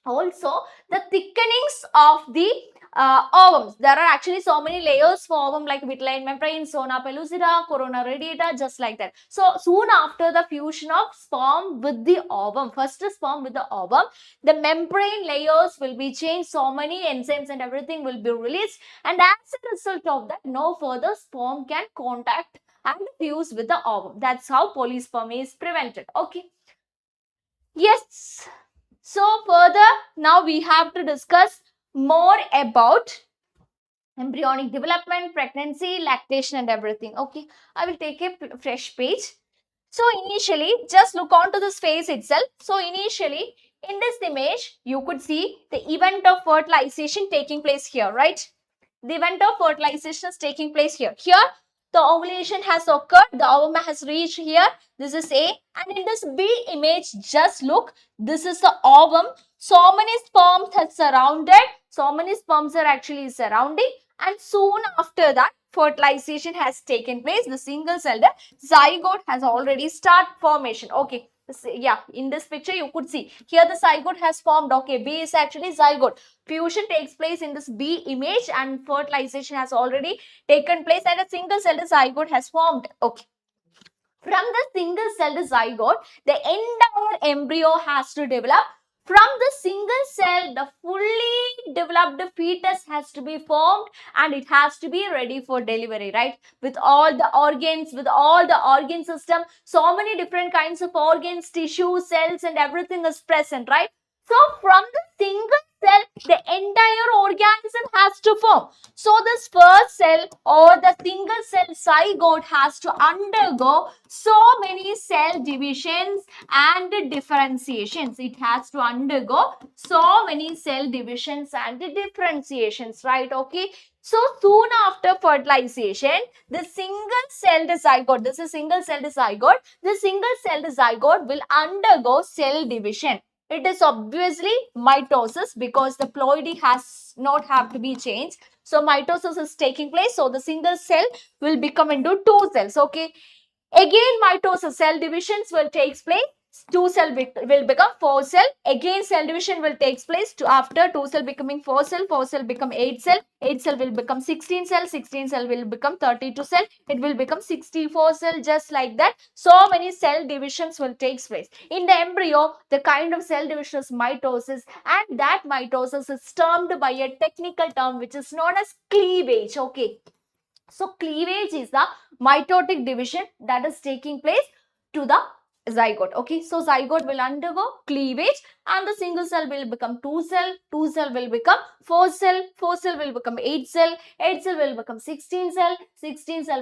Also, the thickenings of the ovums. There are actually so many layers for ovum, like vitelline membrane, zona pellucida, corona radiata, just like that. So soon after the fusion of sperm with the ovum, first sperm with the ovum, the membrane layers will be changed. So many enzymes and everything will be released, and as a result of that, no further sperm can contact and fuse with the ovum. That's how polyspermy is prevented. Okay. Yes. So further, now we have to discuss more about embryonic development, pregnancy, lactation and everything. Okay, I will take a fresh page. So initially, just look onto this phase itself. So initially, in this image, you could see the event of fertilization taking place here, right? The event of fertilization is taking place here. Here, the ovulation has occurred. The ovum has reached here. This is A. And in this B image, just look. This is the ovum. So many sperms have surrounded. So many sperms are actually surrounding. And soon after that, fertilization has taken place. The single-celled zygote has already started formation. Okay. Yeah, in this picture you could see here the zygote has formed. Okay, B is actually zygote. Fusion takes place in this B image and fertilization has already taken place and a single-celled zygote has formed. Okay. From the single-celled zygote, the entire embryo has to develop. From the single cell, the fully developed fetus has to be formed and it has to be ready for delivery, right? With all the organs, with all the organ system, so many different kinds of organs, tissues, cells and everything is present, right? So, from the single cell, the entire organism has to form. So, this first cell or the single cell zygote has to undergo so many cell divisions and differentiations. It has to undergo so many cell divisions and differentiations, right? Okay. So, soon after fertilization, the single-celled zygote, this is single-celled zygote, the single-celled zygote will undergo cell division. It is obviously mitosis because the ploidy has not have to be changed. So, mitosis is taking place. So, the single cell will become into two cells. Okay. Again, mitosis, cell divisions will take place. Two cell will become four cell. Again, cell division will take place after two cell becoming four cell become eight cell will become 16 cell will become 32 cell, it will become 64 cell, just like that. So many cell divisions will take place. In the embryo, the kind of cell division is mitosis, and that mitosis is termed by a technical term which is known as cleavage. Okay. So, cleavage is the mitotic division that is taking place to the zygote. Okay. So, zygote will undergo cleavage and the single cell will become two cell will become four cell will become eight cell will become 16 cell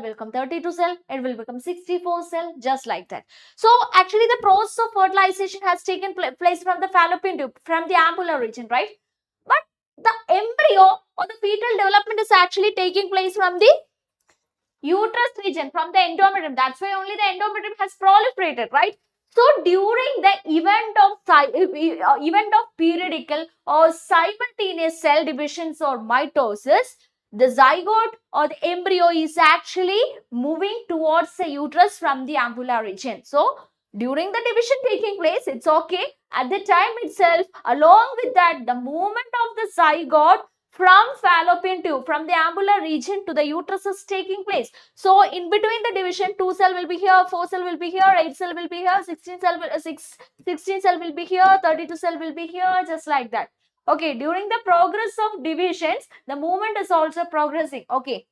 will become 32 cell, it will become 64 cell, just like that. So, actually the process of fertilization has taken place from the fallopian tube, from the ampulla region, right? But the embryo or the fetal development is actually taking place from the uterus region, from the endometrium. That's why only the endometrium has proliferated, right? So, during the event of periodical or simultaneous cell divisions or mitosis, the zygote or the embryo is actually moving towards the uterus from the ampulla region. So, during the division taking place, it's okay. At the time itself, along with that, the movement of the zygote from fallopian tube, from the ampulla region to the uterus is taking place. So, in between the division, 2 cell will be here, 4 cell will be here, 8 cell will be here, 16 cell will be here, 32 cell will be here, just like that. Okay, during the progress of divisions, the movement is also progressing. Okay.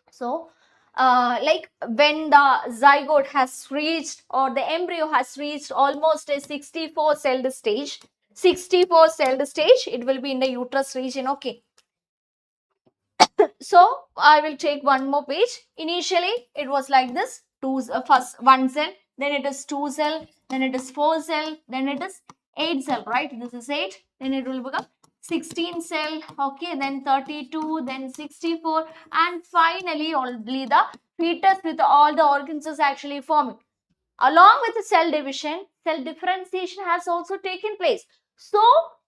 So, like when the zygote has reached or the embryo has reached almost a 64 celled stage, it will be in the uterus region. Okay. So, I will take one more page. Initially, it was like this. First 1 cell, then it is 2 cell, then it is 4 cell, then it is 8 cell, right? This is 8, then it will become 16 cell, okay, then 32, then 64, and finally, only the fetus with all the organs is actually forming. Along with the cell division, cell differentiation has also taken place. So,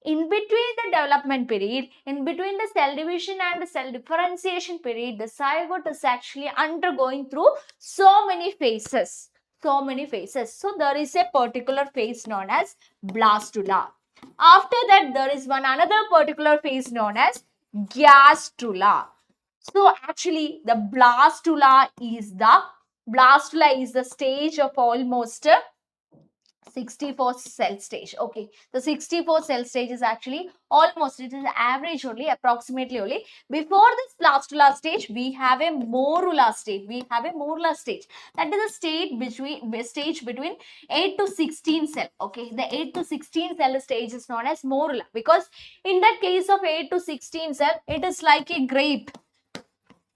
in between the development period, in between the cell division and the cell differentiation period, the zygote is actually undergoing through so many phases. So many phases. So, there is a particular phase known as blastula. After that, there is another particular phase known as gastrula. So, actually, the blastula is the stage of almost 64 cell stage. Okay, the 64 cell stage is actually almost, it is average only, approximately only. Before this blastula stage, we have a morula stage. That is a stage between 8 to 16 cell. Okay, the 8 to 16 cell stage is known as morula, because in that case of 8 to 16 cell, it is like a grape.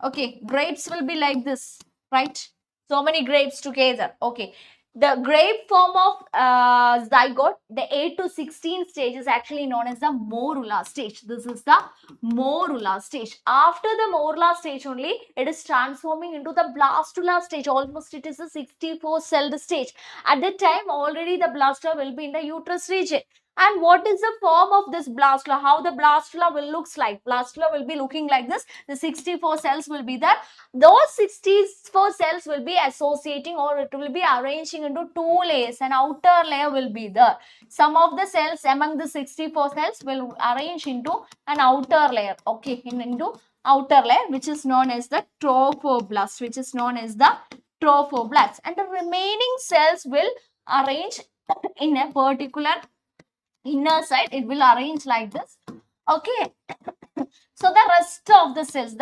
Okay, grapes will be like this, right? So many grapes together. Okay, the grape form of zygote, the 8 to 16 stage is actually known as the morula stage. This is the morula stage. After the morula stage only, it is transforming into the blastula stage. Almost it is a 64 celled stage. At that time, already the blastula will be in the uterus region. And what is the form of this blastula? How the blastula will looks like? Blastula will be looking like this. The 64 cells will be there. Those 64 cells will be associating, or it will be arranging into two layers. An outer layer will be there. Some of the cells among the 64 cells will arrange into an outer layer. Okay, into outer layer, which is known as the trophoblast. And the remaining cells will arrange in a particular inner side. It will arrange like this. Okay, so the rest of the cells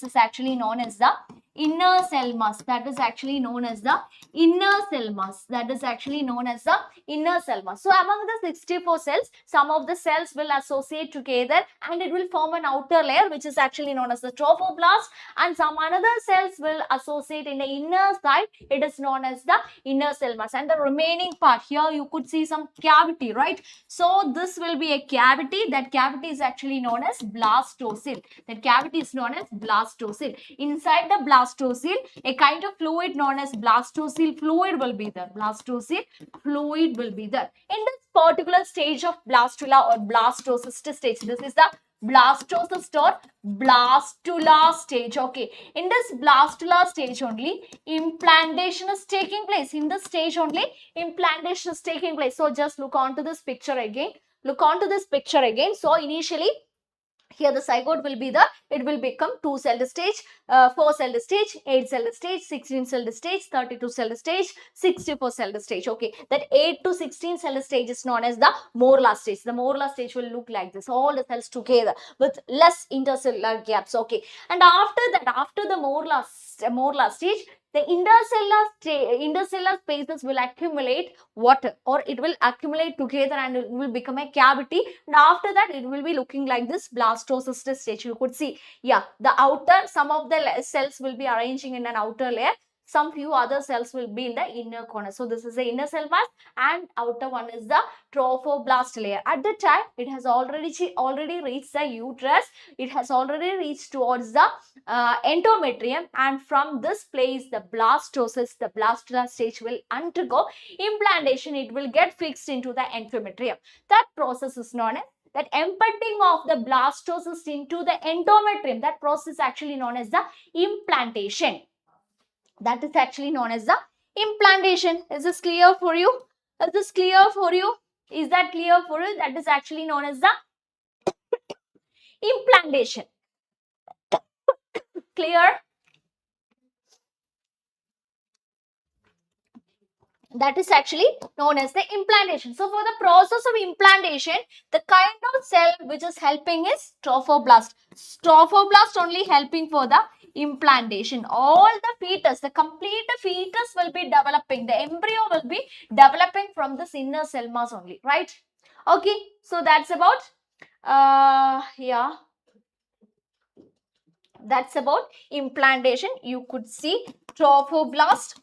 is actually known as the inner cell mass. That is actually known as the inner cell mass. So among the 64 cells, some of the cells will associate together and it will form an outer layer, which is actually known as the trophoblast, and some another cells will associate in the inner side. It is known as the inner cell mass. And the remaining part, here you could see some cavity, right? So this will be a cavity. That cavity is actually known as blastocele. Inside the blastocele, a kind of fluid known as blastocele fluid will be there. In this particular stage of blastula or blastocyst stage, this is the blastocyst or blastula stage. Okay, in this blastula stage only, implantation is taking place. So just look onto this picture again. So initially, here the zygote will be it will become 2 cell stage, 4 cell stage, 8 cell stage, 16 cell stage, 32 cell stage, 64 cell stage. Okay, that 8 to 16 cell stage is known as the morula stage. The morula stage will look like this, all the cells together with less intercellular gaps. Okay, and after the morula stage, the intercellular spaces will accumulate water, or it will accumulate together and it will become a cavity. And after that, it will be looking like this blastocyst stage. You could see, yeah, the outer, some of the cells will be arranging in an outer layer. Some few other cells will be in the inner corner. So this is the inner cell mass, and outer one is the trophoblast layer. At the time, it has already reached the uterus. It has already reached towards the endometrium, and from this place, the blastocyst, the blastula stage, will undergo implantation. It will get fixed into the endometrium. That process is known as that embedding of the blastocyst into the endometrium. That process is actually known as the implantation. Is this clear for you? Is that clear for you? That is actually known as the implantation. Clear? That is actually known as the implantation. So for the process of implantation, the kind of cell which is helping is trophoblast. Trophoblast only helping for the implantation. All the fetus, the complete fetus will be developing. The embryo will be developing from this inner cell mass only, right? Okay, so that's about that's about implantation. You could see trophoblast.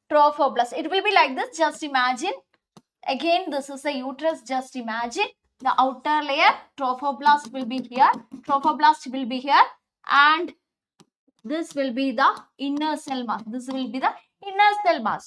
Trophoblast. It will be like this. Just imagine. Again, this is the uterus. Just imagine the outer layer. Trophoblast will be here. And this will be the inner cell mass.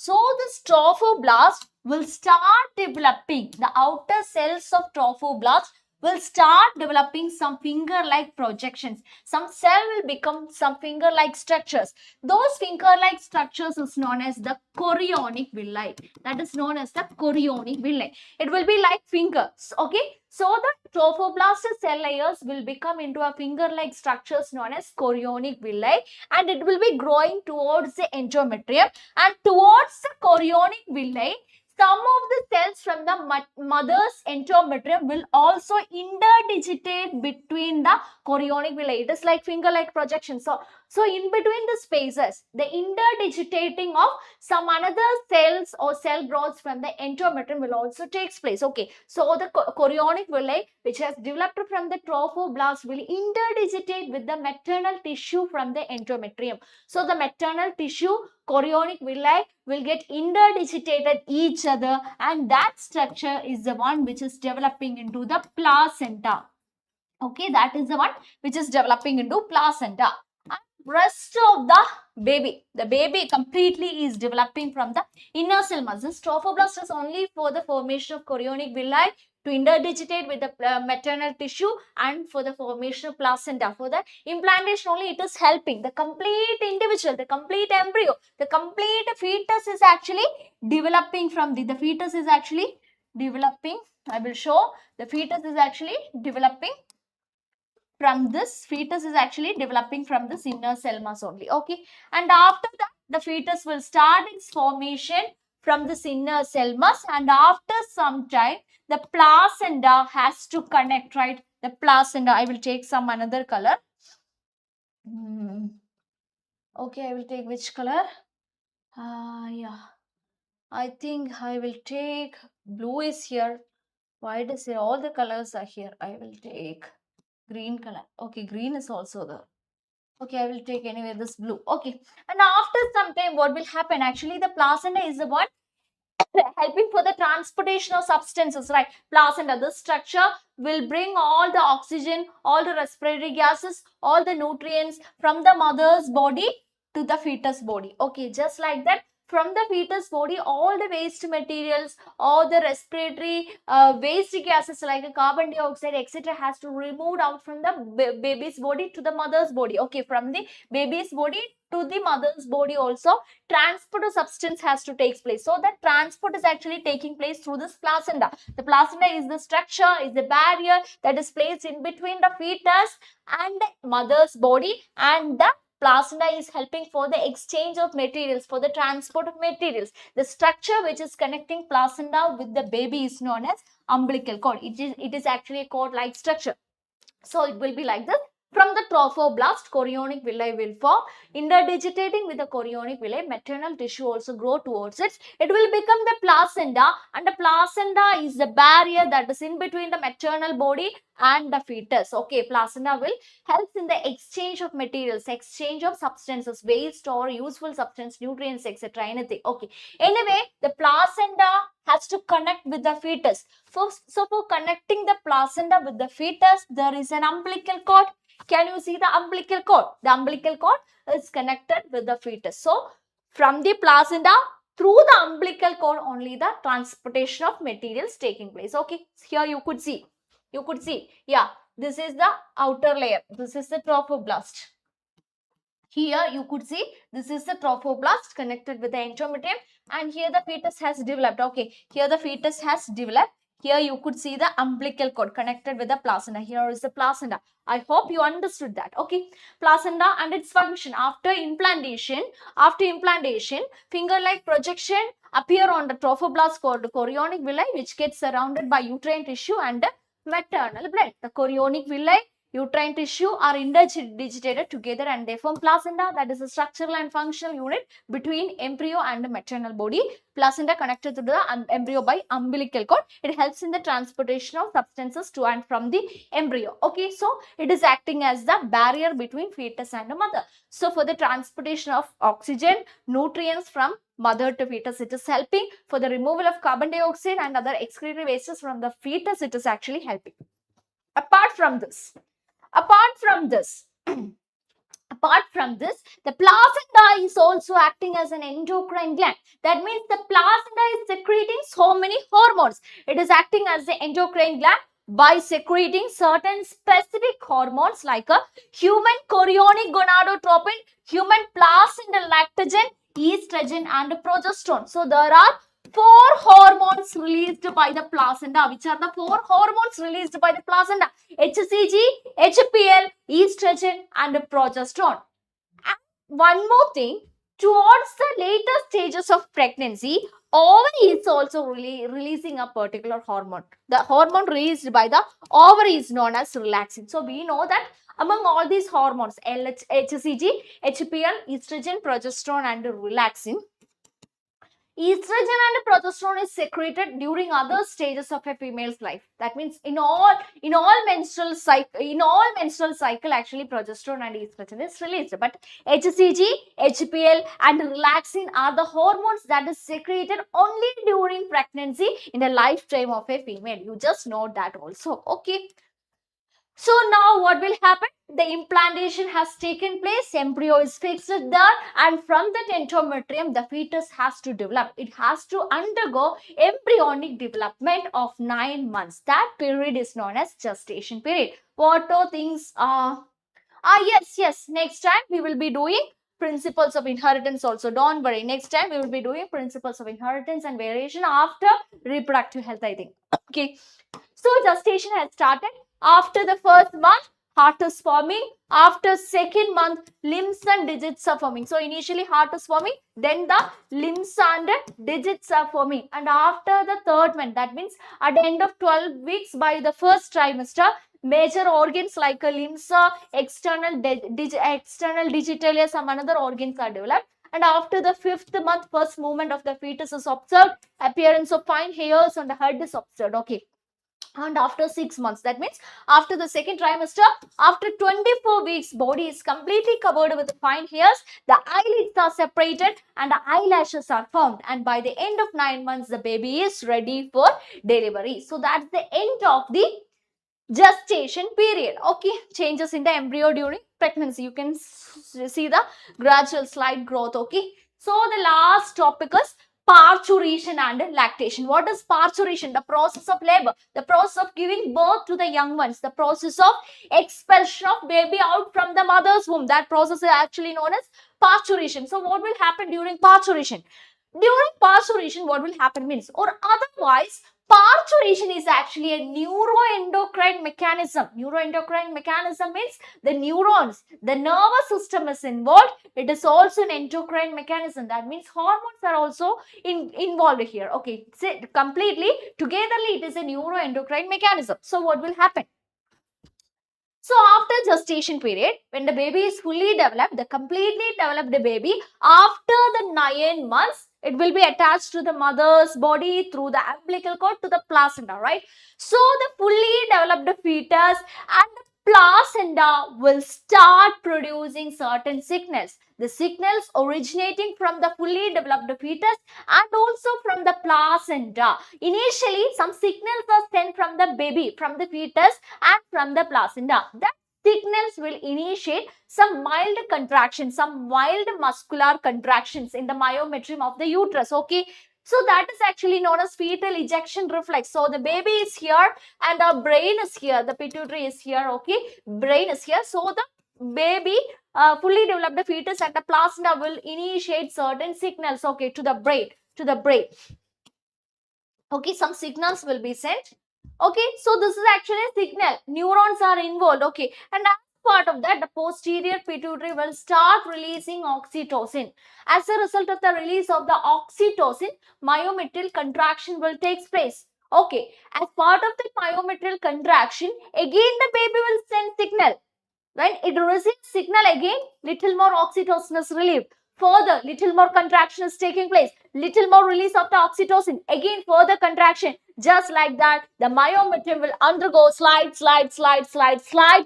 So this trophoblast will start developing, the outer cells of trophoblast will start developing some finger-like projections. Some cell will become some finger-like structures. Those finger-like structures is known as the chorionic villi. That is known as the chorionic villi. It will be like fingers, okay? So the trophoblast cell layers will become into a finger-like structures known as chorionic villi, and it will be growing towards the endometrium, and towards the chorionic villi, some of the cells from the mother's endometrium will also interdigitate between the chorionic villi. It is like finger-like projection. So in between the spaces, the interdigitating of some another cells or cell growths from the endometrium will also take place. Okay, so the chorionic villi, which has developed from the trophoblast, will interdigitate with the maternal tissue from the endometrium. So the maternal tissue, chorionic villi, will get interdigitated each other, and that structure is the one which is developing into the placenta. Okay, that is the one which is developing into placenta. And rest of the baby completely is developing from the inner cell mass. This trophoblast is only for the formation of chorionic villi, to interdigitate with the maternal tissue, and for the formation of placenta. For the implantation only it is helping. The complete individual, the complete embryo, the complete fetus is actually developing from the fetus is actually developing. I will show the fetus is actually developing from this. Fetus is actually developing from this inner cell mass only. Okay, and after that the fetus will start its formation from this inner cell mass, and after some time the placenta has to connect, right? The placenta, I will take some another color. Okay, I will take which color? Yeah, I think I will take blue is here. Why does it all the colors are here? I will take green color. Okay, green is also there. Okay, I will take anyway this blue. Okay, and after some time what will happen? Actually the placenta is the one helping for the transportation of substances, right? Placenta, this structure will bring all the oxygen, all the respiratory gases, all the nutrients from the mother's body to the fetus body. Okay, just like that, from the fetus body, all the waste materials, all the respiratory waste gases like carbon dioxide, etc., has to removed out from the baby's body to the mother's body. Okay, from the baby's body to the mother's body also, transport of substance has to take place. So that transport is actually taking place through this placenta. The placenta is the structure, is the barrier that is placed in between the fetus and the mother's body, and the placenta is helping for the exchange of materials, for the transport of materials. The structure which is connecting placenta with the baby is known as umbilical cord. It is actually a cord-like structure. So it will be like this. From the trophoblast, chorionic villi will form. Interdigitating with the chorionic villi, maternal tissue also grow towards it. It will become the placenta, and the placenta is the barrier that is in between the maternal body and the fetus. Okay, placenta will help in the exchange of materials, exchange of substances, waste or useful substance, nutrients, etc. Anything. Okay. Anyway, the placenta has to connect with the fetus. So for connecting the placenta with the fetus, there is an umbilical cord. Can you see the umbilical cord? The umbilical cord is connected with the fetus. So from the placenta, through the umbilical cord only the transportation of materials taking place. Okay, here you could see. Yeah, this is the outer layer. This is the trophoblast. Here you could see this is the trophoblast connected with the endometrium, and here the fetus has developed. Okay, here the fetus has developed. Here you could see the umbilical cord connected with the placenta. Here is the placenta. I hope you understood that. Okay, placenta and its function after implantation. Finger-like projection appear on the trophoblast called the chorionic villi, which gets surrounded by uterine tissue and maternal blood. The chorionic villi, uterine tissue are interdigitated together and they form placenta, that is a structural and functional unit between embryo and the maternal body. Placenta connected to the embryo by umbilical cord. It helps in the transportation of substances to and from the embryo. Okay, so it is acting as the barrier between fetus and the mother. So for the transportation of oxygen, nutrients from mother to fetus, it is helping. For the removal of carbon dioxide and other excretory wastes from the fetus, it is actually helping. Apart from this, Apart from this, the placenta is also acting as an endocrine gland. That means the placenta is secreting so many hormones. It is acting as the endocrine gland by secreting certain specific hormones like a human chorionic gonadotropin, human placental lactogen, estrogen and progesterone. So there are 4 hormones released by the placenta. Which are the 4 hormones released by the placenta? HCG, HPL, estrogen and progesterone. And one more thing, towards the later stages of pregnancy, ovary is also releasing a particular hormone. The hormone released by the ovary is known as relaxin. So we know that among all these hormones, HCG, HPL, estrogen, progesterone and relaxin, estrogen and progesterone is secreted during other stages of a female's life. That means in all menstrual cycle, actually progesterone and estrogen is released. But HCG, HPL and relaxin are the hormones that is secreted only during pregnancy in the lifetime of a female. You just know that also. Okay. So now what will happen? The implantation has taken place, embryo is fixed there, and from that endometrium, the fetus has to develop. It has to undergo embryonic development of 9 months. That period is known as gestation period. What are things? Yes. Next time we will be doing principles of inheritance also. Don't worry. Next time we will be doing principles of inheritance and variation after reproductive health, I think. Okay. So gestation has started. After the first month, heart is forming. After second month, limbs and digits are forming. So initially heart is forming, then the limbs and digits are forming. And after the third month, that means at the end of 12 weeks by the first trimester, major organs like limbs, external digitalia, some another organs are developed. And after the 5th month, first movement of the fetus is observed. Appearance of fine hairs on the head is observed. Okay. And after 6 months, that means after the second trimester, after 24 weeks, body is completely covered with fine hairs, the eyelids are separated and the eyelashes are formed, and by the end of 9 months, the baby is ready for delivery. So that's the end of the gestation period. Okay, changes in the embryo during pregnancy. You can see the gradual slight growth. Okay, so the last topic is parturition and lactation. What is parturition? The process of labor, the process of giving birth to the young ones, the process of expulsion of baby out from the mother's womb. That process is actually known as parturition. So what will happen during parturition? During parturition, what will happen means, or otherwise, parturition is actually a neuroendocrine mechanism. Neuroendocrine mechanism means the neurons, the nervous system is involved. It is also an endocrine mechanism. That means hormones are also involved here. Okay, so completely togetherly it is a neuroendocrine mechanism. So what will happen? So after gestation period, when the baby is fully developed, the completely developed baby, after the 9 months, it will be attached to the mother's body through the umbilical cord to the placenta, right? So the fully developed fetus and the placenta will start producing certain signals. The signals originating from the fully developed fetus and also from the placenta. Initially, some signals are sent from the baby, from the fetus and from the placenta. That signals will initiate some mild contractions, some mild muscular contractions in the myometrium of the uterus. Okay, so that is actually known as fetal ejection reflex. So the baby is here and the brain is here, the pituitary is here. Okay, brain is here. So the baby, fully developed fetus and the placenta will initiate certain signals. Okay, to the brain. Okay, some signals will be sent. Okay, so this is actually a signal. Neurons are involved. Okay, and as part of that, the posterior pituitary will start releasing oxytocin. As a result of the release of the oxytocin, myometrial contraction will take place. Okay, as part of the myometrial contraction, again the baby will send signal. When it receives signal again, little more oxytocin is relieved. Further, little more contraction is taking place. Little more release of the oxytocin. Again, further contraction. Just like that, the myometrium will undergo slight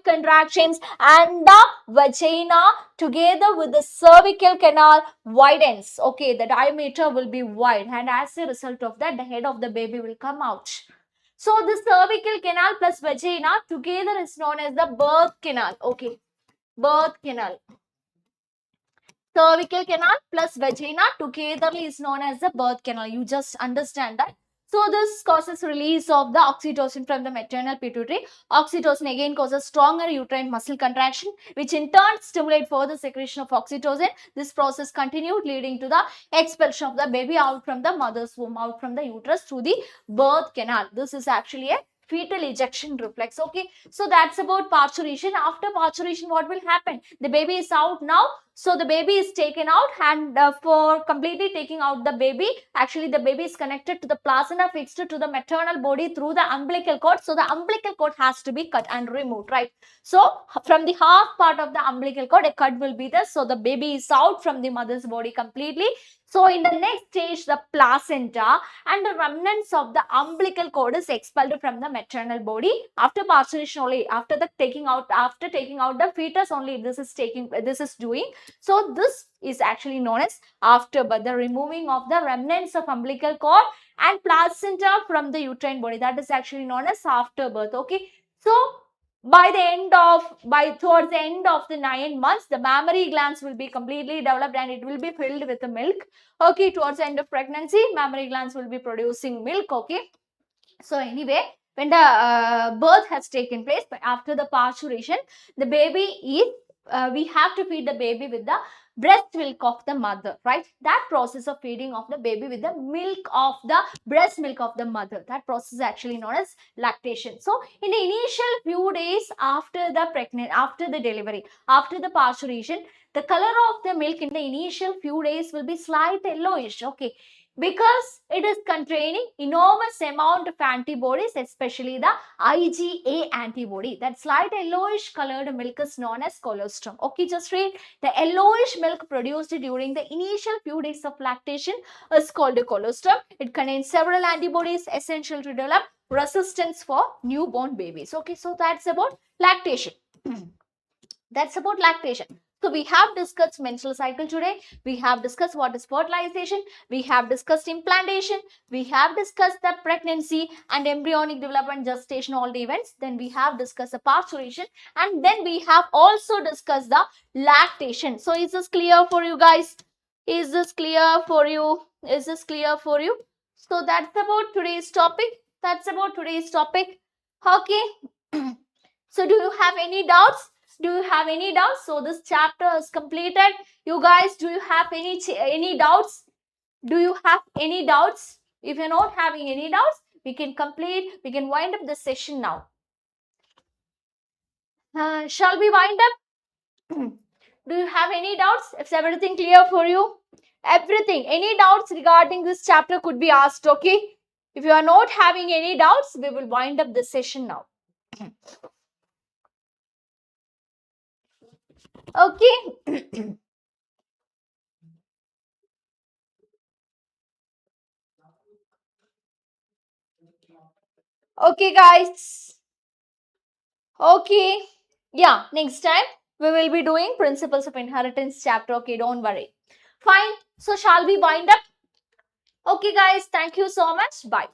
contractions, and the vagina together with the cervical canal widens. Okay, the diameter will be wide, and as a result of that, the head of the baby will come out. So the cervical canal plus vagina together is known as the birth canal. Okay, birth canal. cervical canal plus vagina together is known as the birth canal. You just understand that. So this causes release of the oxytocin from the maternal pituitary. Oxytocin again causes stronger uterine muscle contraction, which in turn stimulate further secretion of oxytocin. This process continued, leading to the expulsion of the baby out from the mother's womb, out from the uterus through the birth canal. This is actually a fetal ejection reflex. Okay, so that's about parturition. After parturition, what will happen? The baby is out now. So the baby is taken out, and for completely taking out the baby, actually the baby is connected to the placenta fixed to the maternal body through the umbilical cord. So the umbilical cord has to be cut and removed, right? So from the half part of the umbilical cord, a cut will be there. So the baby is out from the mother's body completely. So in the next stage, the placenta and the remnants of the umbilical cord is expelled from the maternal body after parturition only. After taking out the fetus only, this is doing. So this is actually known as afterbirth, the removing of the remnants of umbilical cord and placenta from the uterine body. That is actually known as afterbirth. Okay, so towards the end of the 9 months, the mammary glands will be completely developed and it will be filled with the milk. Okay, towards the end of pregnancy, mammary glands will be producing milk. Okay, so anyway, when the birth has taken place, after the parturition, the baby is we have to feed the baby with the breast milk of the mother, right? That process of feeding of the baby with the milk of the breast milk of the mother, that process is actually known as lactation. So in the initial few days after the delivery, after the parturition, the color of the milk in the initial few days will be slight yellowish. Okay, because it is containing enormous amount of antibodies, especially the IgA antibody. That slight yellowish colored milk is known as colostrum. Okay, just read. The yellowish milk produced during the initial few days of lactation is called a colostrum. It contains several antibodies essential to develop resistance for newborn babies. Okay, so that's about lactation. That's about lactation. So we have discussed menstrual cycle today. We have discussed what is fertilization. We have discussed implantation. We have discussed the pregnancy and embryonic development, gestation, all the events. Then we have discussed the parturition, and then we have also discussed the lactation. So is this clear for you guys? Is this clear for you? Is this clear for you? So that's about today's topic. That's about today's topic. Okay. So do you have any doubts? Do you have any doubts? So this chapter is completed. You guys, do you have any doubts? Do you have any doubts? If you're not having any doubts, we can wind up the session now. Shall we wind up? Do you have any doubts? Is everything clear for you? Everything. Any doubts regarding this chapter could be asked, okay? If you are not having any doubts, we will wind up the session now. Okay. Okay, guys. Okay. Yeah, next time we will be doing Principles of Inheritance chapter. Okay, don't worry. Fine. So, shall we wind up? Okay, guys. Thank you so much. Bye.